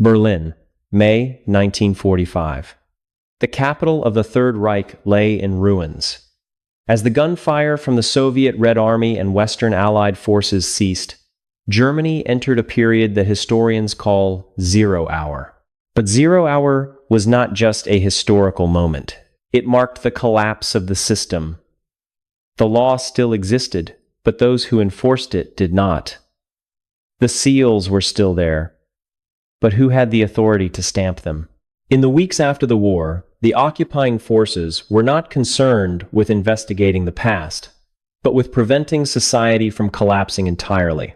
Berlin, May 1945. The capital of the Third Reich lay in ruins. As the gunfire from the Soviet Red Army and Western Allied forces ceased, Germany entered a period that historians call Zero Hour. But Zero Hour was not just a historical moment. It marked the collapse of the system. The law still existed, but those who enforced it did not. The seals were still there, but who had the authority to stamp them? In the weeks after the war, the occupying forces were not concerned with investigating the past, but with preventing society from collapsing entirely.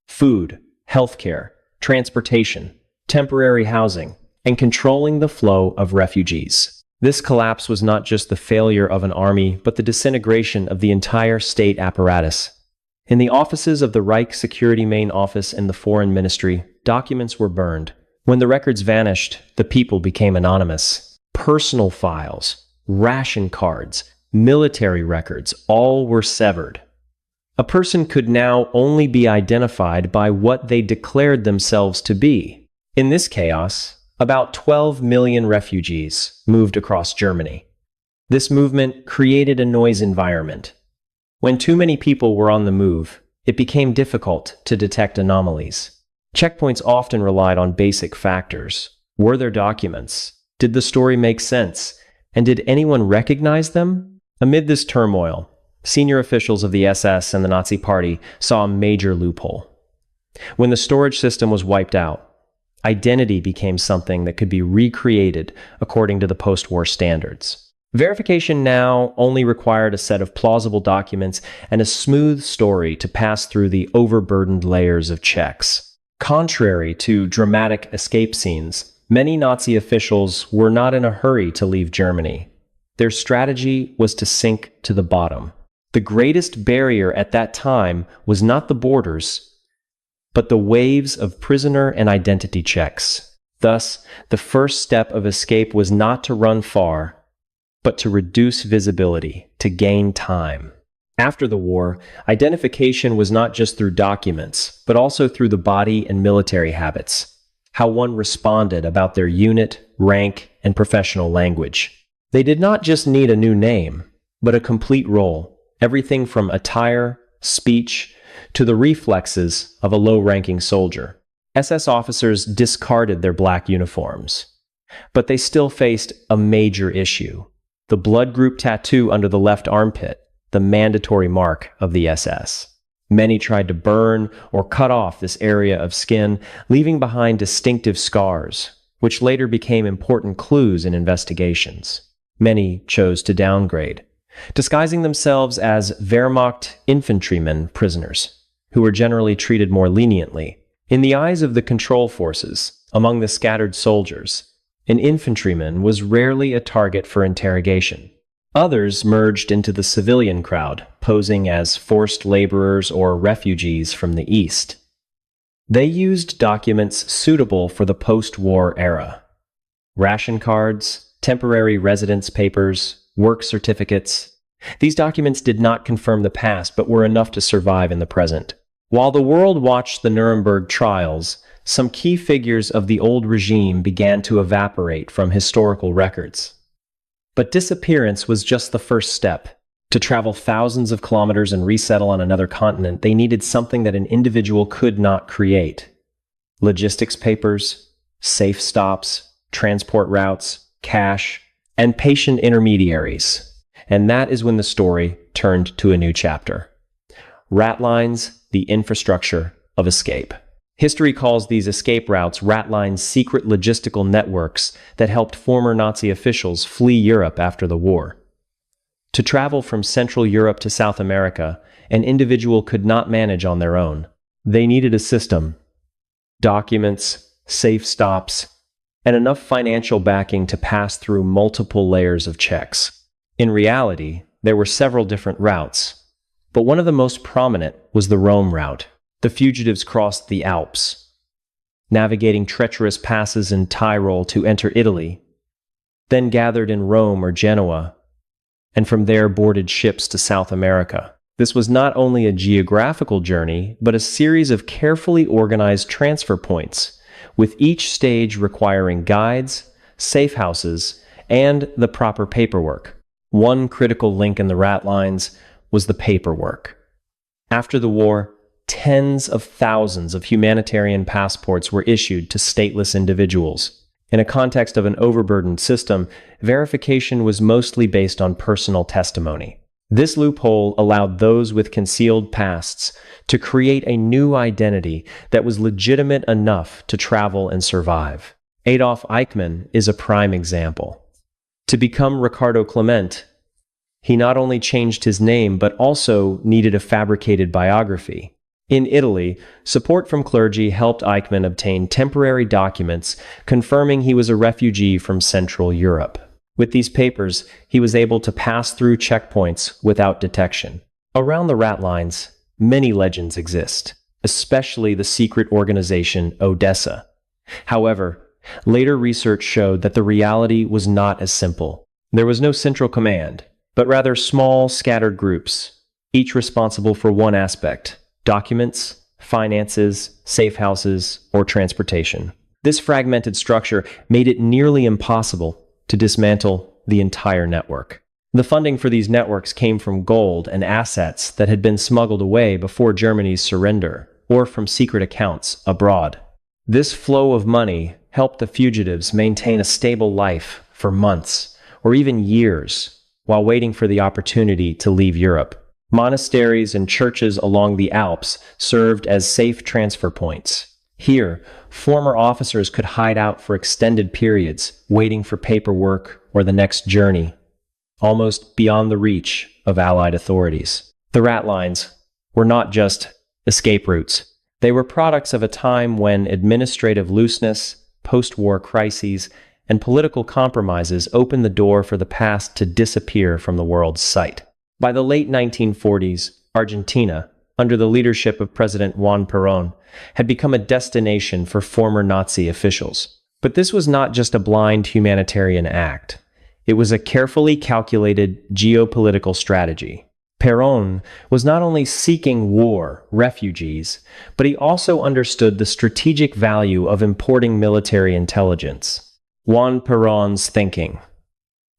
Food, healthcare, transportation, temporary housing, and controlling the flow of refugees. This collapse was not just the failure of an army, but the disintegration of the entire state apparatus. In the offices of the Reich Security Main Office and the Foreign Ministry, documents were burned. When the records vanished, the people became anonymous. Personal files, ration cards, military records, all were severed. A person could now only be identified by what they declared themselves to be. In this chaos, about 12 million refugees moved across Germany. This movement created a noise environment. When too many people were on the move, it became difficult to detect anomalies. Checkpoints often relied on basic factors. Were there documents? Did the story make sense? And did anyone recognize them? Amid this turmoil, senior officials of the SS and the Nazi Party saw a major loophole. When the storage system was wiped out, identity became something that could be recreated according to the post-war standards. Verification now only required a set of plausible documents and a smooth story to pass through the overburdened layers of checks. Contrary to dramatic escape scenes, many Nazi officials were not in a hurry to leave Germany. Their strategy was to sink to the bottom. The greatest barrier at that time was not the borders, but the waves of prisoner and identity checks. Thus, the first step of escape was not to run far, but to reduce visibility, to gain time. After the war, identification was not just through documents, but also through the body and military habits, how one responded about their unit, rank, and professional language. They did not just need a new name, but a complete role, everything from attire, speech, to the reflexes of a low-ranking soldier. SS officers discarded their black uniforms, but they still faced a major issue: the blood group tattoo under the left armpit, the mandatory mark of the SS. Many tried to burn or cut off this area of skin, leaving behind distinctive scars, which later became important clues in investigations. Many chose to downgrade, disguising themselves as Wehrmacht infantrymen prisoners, who were generally treated more leniently. In the eyes of the control forces, among the scattered soldiers, an infantryman was rarely a target for interrogation. Others merged into the civilian crowd, posing as forced laborers or refugees from the East. They used documents suitable for the post-war era: ration cards, temporary residence papers, work certificates. These documents did not confirm the past, but were enough to survive in the present. While the world watched the Nuremberg trials, some key figures of the old regime began to evaporate from historical records. But disappearance was just the first step. To travel thousands of kilometers and resettle on another continent, they needed something that an individual could not create: logistics papers, safe stops, transport routes, cash, and patient intermediaries. And that is when the story turned to a new chapter. Ratlines, the infrastructure of escape. History calls these escape routes Ratlines' secret logistical networks that helped former Nazi officials flee Europe after the war. To travel from Central Europe to South America, an individual could not manage on their own. They needed a system, documents, safe stops, and enough financial backing to pass through multiple layers of checks. In reality, there were several different routes, but one of the most prominent was the Rome route. The fugitives crossed the Alps, navigating treacherous passes in Tyrol to enter Italy, then gathered in Rome or Genoa, and from there boarded ships to South America. This was not only a geographical journey, but a series of carefully organized transfer points, with each stage requiring guides, safe houses, and the proper paperwork. One critical link in the Ratlines was the paperwork. After the war, tens of thousands of humanitarian passports were issued to stateless individuals. In a context of an overburdened system, verification was mostly based on personal testimony. This loophole allowed those with concealed pasts to create a new identity that was legitimate enough to travel and survive. Adolf Eichmann is a prime example. To become Ricardo Clement, he not only changed his name but also needed a fabricated biography. In Italy, support from clergy helped Eichmann obtain temporary documents confirming he was a refugee from Central Europe. With these papers, he was able to pass through checkpoints without detection. Around the Ratlines, many legends exist, especially the secret organization Odessa. However, later research showed that the reality was not as simple. There was no central command, but rather small, scattered groups, each responsible for one aspect: documents, finances, safe houses, or transportation. This fragmented structure made it nearly impossible to dismantle the entire network. The funding for these networks came from gold and assets that had been smuggled away before Germany's surrender, or from secret accounts abroad. This flow of money helped the fugitives maintain a stable life for months, or even years, while waiting for the opportunity to leave Europe. Monasteries and churches along the Alps served as safe transfer points. Here, former officers could hide out for extended periods, waiting for paperwork or the next journey, almost beyond the reach of Allied authorities. The Ratlines were not just escape routes. They were products of a time when administrative looseness, post-war crises, and political compromises opened the door for the past to disappear from the world's sight. By the late 1940s, Argentina, under the leadership of President Juan Perón, had become a destination for former Nazi officials. But this was not just a blind humanitarian act. It was a carefully calculated geopolitical strategy. Perón was not only seeking war, refugees, but he also understood the strategic value of importing military intelligence. Juan Perón's thinking: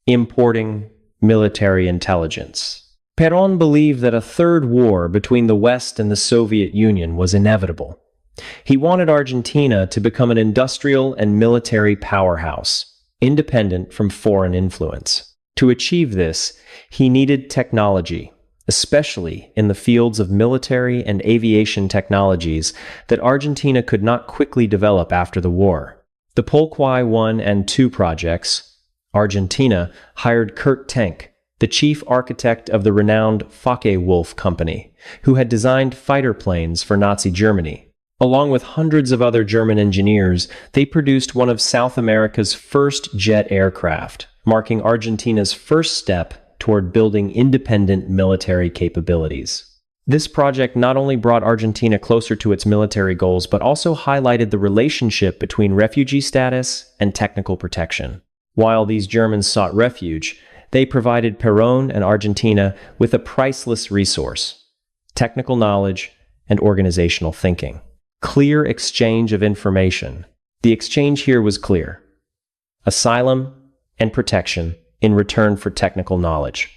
importing military intelligence. Perón believed that a third war between the West and the Soviet Union was inevitable. He wanted Argentina to become an industrial and military powerhouse, independent from foreign influence. To achieve this, he needed technology, especially in the fields of military and aviation technologies that Argentina could not quickly develop after the war. The Polquai 1 and 2 projects, Argentina hired Kurt Tank, the chief architect of the renowned Focke-Wulf Company, who had designed fighter planes for Nazi Germany. Along with hundreds of other German engineers, they produced one of South America's first jet aircraft, marking Argentina's first step toward building independent military capabilities. This project not only brought Argentina closer to its military goals, but also highlighted the relationship between refugee status and technical protection. While these Germans sought refuge, they provided Perón and Argentina with a priceless resource: technical knowledge and organizational thinking. Clear exchange of information. The exchange here was clear: asylum and protection in return for technical knowledge.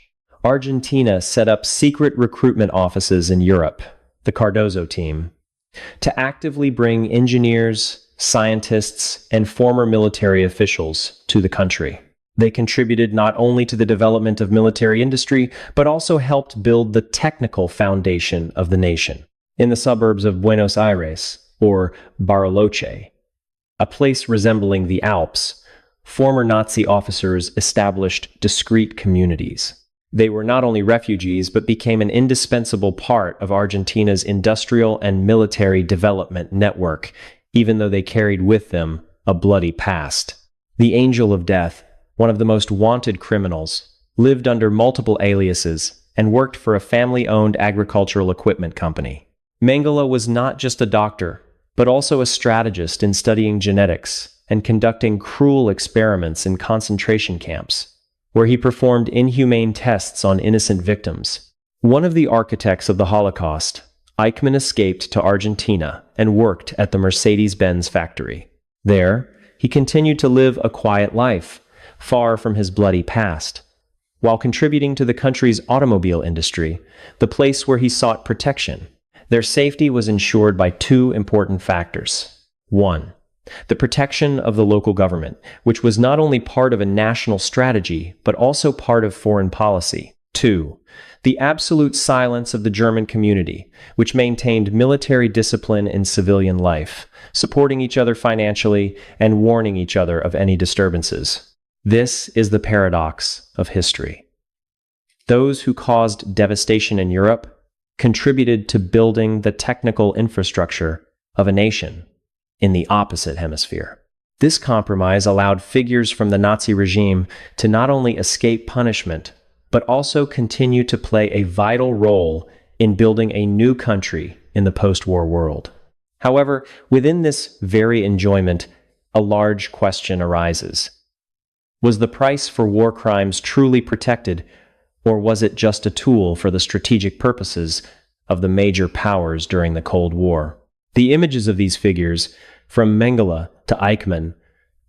Argentina set up secret recruitment offices in Europe, the Cardozo team, to actively bring engineers, scientists, and former military officials to the country. They contributed not only to the development of military industry, but also helped build the technical foundation of the nation. In the suburbs of Buenos Aires, or Bariloche, a place resembling the Alps, former Nazi officers established discrete communities. They were not only refugees, but became an indispensable part of Argentina's industrial and military development network, even though they carried with them a bloody past. The Angel of Death, one of the most wanted criminals, lived under multiple aliases and worked for a family-owned agricultural equipment company. Mengele was not just a doctor, but also a strategist in studying genetics and conducting cruel experiments in concentration camps, where he performed inhumane tests on innocent victims. One of the architects of the Holocaust, Eichmann escaped to Argentina and worked at the Mercedes-Benz factory. There, he continued to live a quiet life, far from his bloody past, while contributing to the country's automobile industry, the place where he sought protection. Their safety was ensured by two important factors. 1. The protection of the local government, which was not only part of a national strategy, but also part of foreign policy. 2. The absolute silence of the German community, which maintained military discipline in civilian life, supporting each other financially and warning each other of any disturbances. This is the paradox of history. Those who caused devastation in Europe contributed to building the technical infrastructure of a nation in the opposite hemisphere. This compromise allowed figures from the Nazi regime to not only escape punishment, but also continue to play a vital role in building a new country in the post-war world. However, within this very enjoyment, a large question arises. Was the price for war crimes truly protected, or was it just a tool for the strategic purposes of the major powers during the Cold War? The images of these figures, from Mengele to Eichmann,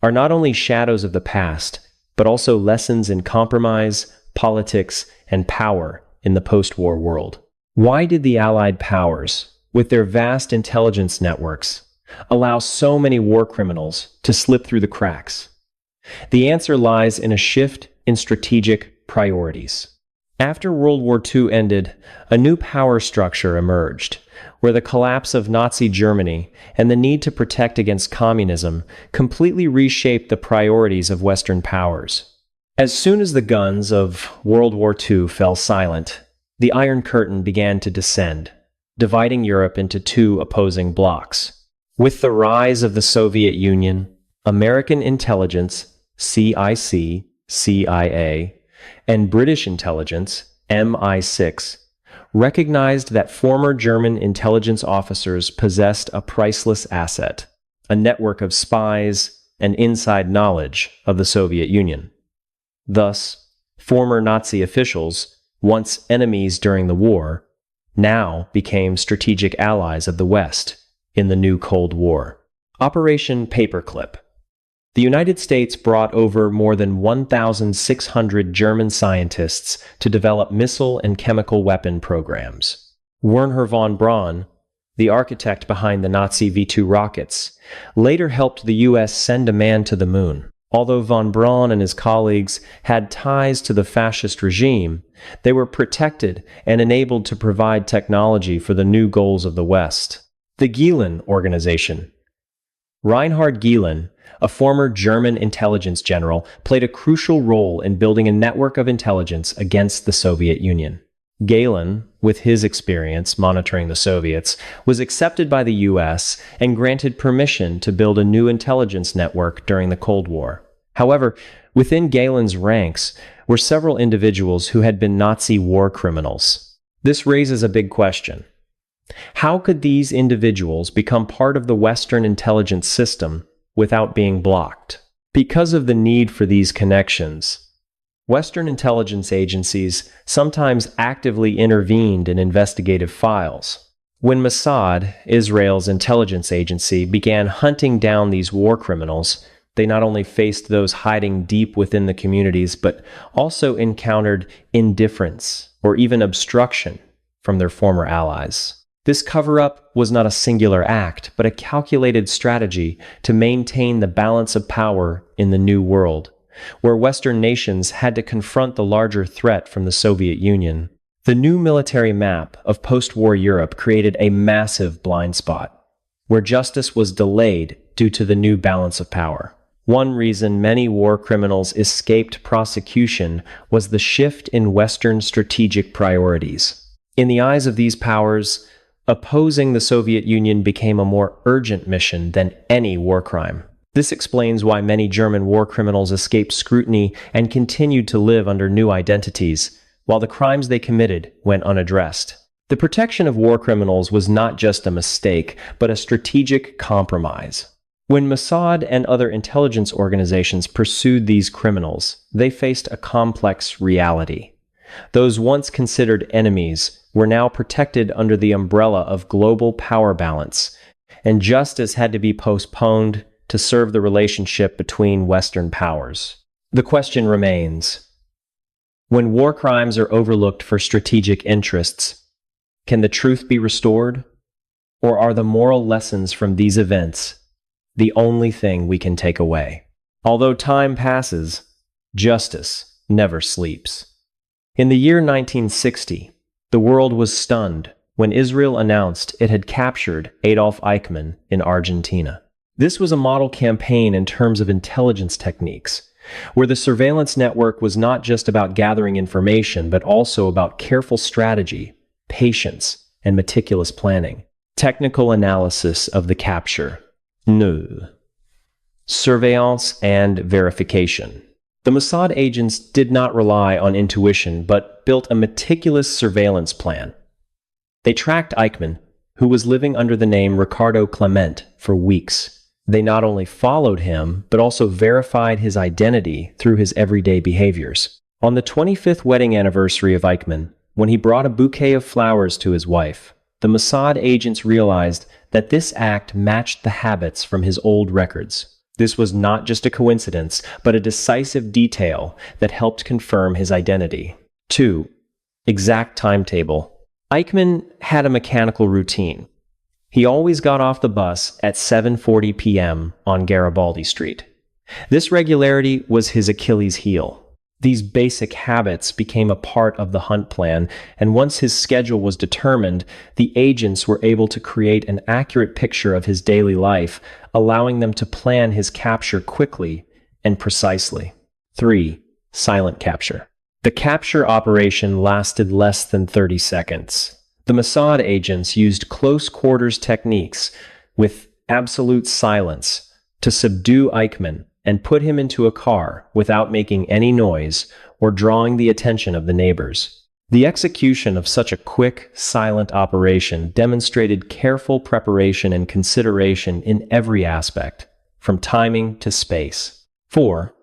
are not only shadows of the past, but also lessons in compromise, politics, and power in the post-war world. Why did the Allied powers, with their vast intelligence networks, allow so many war criminals to slip through the cracks? The answer lies in a shift in strategic priorities. After World War II ended, a new power structure emerged, where the collapse of Nazi Germany and the need to protect against communism completely reshaped the priorities of Western powers. As soon as the guns of World War II fell silent, the Iron Curtain began to descend, dividing Europe into two opposing blocs. With the rise of the Soviet Union, American intelligence, CIC, CIA, and British intelligence, MI6, recognized that former German intelligence officers possessed a priceless asset, a network of spies and inside knowledge of the Soviet Union. Thus, former Nazi officials, once enemies during the war, now became strategic allies of the West in the new Cold War. Operation Paperclip. The United States brought over more than 1,600 German scientists to develop missile and chemical weapon programs. Wernher von Braun, the architect behind the Nazi V-2 rockets, later helped the U.S. send a man to the moon. Although von Braun and his colleagues had ties to the fascist regime, they were protected and enabled to provide technology for the new goals of the West. The Gehlen Organization. Reinhard Gehlen, a former German intelligence general, played a crucial role in building a network of intelligence against the Soviet Union. Gehlen, with his experience monitoring the Soviets, was accepted by the U.S. and granted permission to build a new intelligence network during the Cold War. However, within Gehlen's ranks were several individuals who had been Nazi war criminals. This raises a big question. How could these individuals become part of the Western intelligence system without being blocked? Because of the need for these connections, Western intelligence agencies sometimes actively intervened in investigative files. When Mossad, Israel's intelligence agency, began hunting down these war criminals, they not only faced those hiding deep within the communities, but also encountered indifference or even obstruction from their former allies. This cover-up was not a singular act, but a calculated strategy to maintain the balance of power in the New World, where Western nations had to confront the larger threat from the Soviet Union. The new military map of post-war Europe created a massive blind spot, where justice was delayed due to the new balance of power. One reason many war criminals escaped prosecution was the shift in Western strategic priorities. In the eyes of these powers, opposing the Soviet Union became a more urgent mission than any war crime. This explains why many German war criminals escaped scrutiny and continued to live under new identities, while the crimes they committed went unaddressed. The protection of war criminals was not just a mistake, but a strategic compromise. When Mossad and other intelligence organizations pursued these criminals, they faced a complex reality. Those once considered enemies were now protected under the umbrella of global power balance, and justice had to be postponed to serve the relationship between Western powers. The question remains, when war crimes are overlooked for strategic interests, can the truth be restored? Or are the moral lessons from these events the only thing we can take away? Although time passes, justice never sleeps. In the year 1960, the world was stunned when Israel announced it had captured Adolf Eichmann in Argentina. This was a model campaign in terms of intelligence techniques, where the surveillance network was not just about gathering information, but also about careful strategy, patience, and meticulous planning. Technical analysis of the capture. No. Surveillance and verification. The Mossad agents did not rely on intuition, but built a meticulous surveillance plan. They tracked Eichmann, who was living under the name Ricardo Clement, for weeks. They not only followed him, but also verified his identity through his everyday behaviors. On the 25th wedding anniversary of Eichmann, when he brought a bouquet of flowers to his wife, the Mossad agents realized that this act matched the habits from his old records. This was not just a coincidence, but a decisive detail that helped confirm his identity. 2. Exact timetable. Eichmann had a mechanical routine. He always got off the bus at 7:40 p.m. on Garibaldi Street. This regularity was his Achilles heel. These basic habits became a part of the hunt plan, and once his schedule was determined, the agents were able to create an accurate picture of his daily life, allowing them to plan his capture quickly and precisely. 3. Silent capture. The capture operation lasted less than 30 seconds. The Mossad agents used close quarters techniques with absolute silence to subdue Eichmann and put him into a car without making any noise or drawing the attention of the neighbors. The execution of such a quick, silent operation demonstrated careful preparation and consideration in every aspect, from timing to space. 4.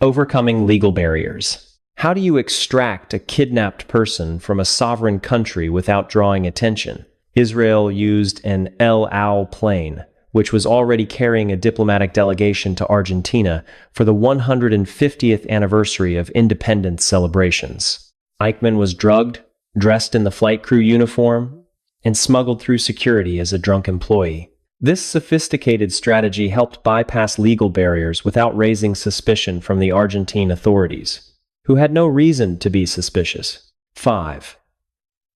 Overcoming legal barriers. How do you extract a kidnapped person from a sovereign country without drawing attention? Israel used an El Al plane, which was already carrying a diplomatic delegation to Argentina for the 150th anniversary of independence celebrations. Eichmann was drugged, dressed in the flight crew uniform, and smuggled through security as a drunk employee. This sophisticated strategy helped bypass legal barriers without raising suspicion from the Argentine authorities, who had no reason to be suspicious. 5.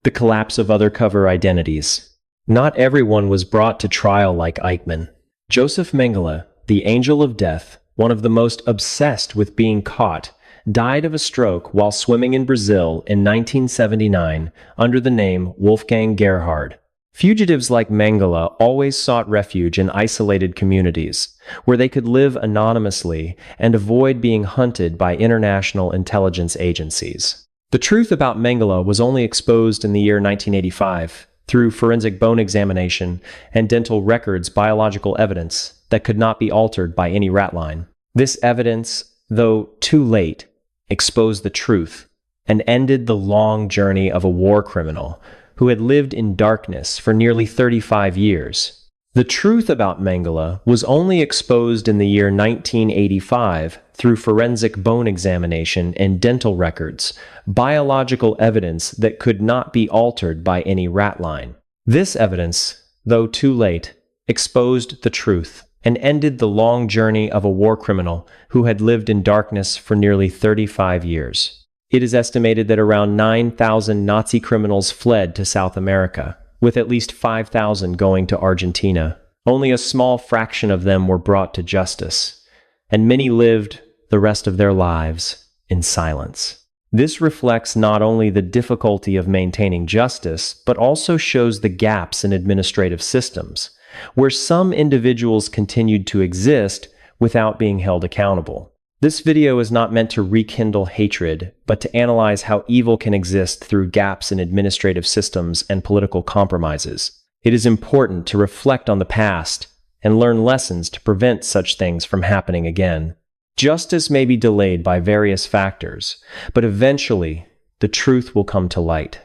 The collapse of undercover identities. Not everyone was brought to trial like Eichmann. Joseph Mengele, the angel of death, one of the most obsessed with being caught, died of a stroke while swimming in Brazil in 1979 under the name Wolfgang Gerhard. Fugitives like Mengele always sought refuge in isolated communities, where they could live anonymously and avoid being hunted by international intelligence agencies. The truth about Mengele was only exposed in the year 1985 through forensic bone examination and dental records biological evidence that could not be altered by any ratline. This evidence, though too late, exposed the truth and ended the long journey of a war criminal who had lived in darkness for nearly 35 years. The truth about Mengele was only exposed in the year 1985 through forensic bone examination and dental records, biological evidence that could not be altered by any ratline. This evidence, though too late, exposed the truth and ended the long journey of a war criminal who had lived in darkness for nearly 35 years. It is estimated that around 9,000 Nazi criminals fled to South America, with at least 5,000 going to Argentina. Only a small fraction of them were brought to justice, and many lived the rest of their lives in silence. This reflects not only the difficulty of maintaining justice, but also shows the gaps in administrative systems, where some individuals continued to exist without being held accountable. This video is not meant to rekindle hatred, but to analyze how evil can exist through gaps in administrative systems and political compromises. It is important to reflect on the past and learn lessons to prevent such things from happening again. Justice may be delayed by various factors, but eventually the truth will come to light.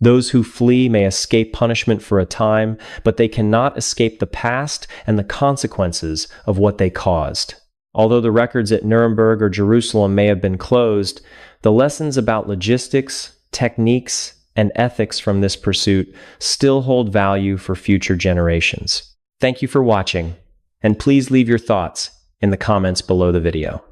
Those who flee may escape punishment for a time, but they cannot escape the past and the consequences of what they caused. Although the records at Nuremberg or Jerusalem may have been closed, the lessons about logistics, techniques, and ethics from this pursuit still hold value for future generations. Thank you for watching, and please leave your thoughts in the comments below the video.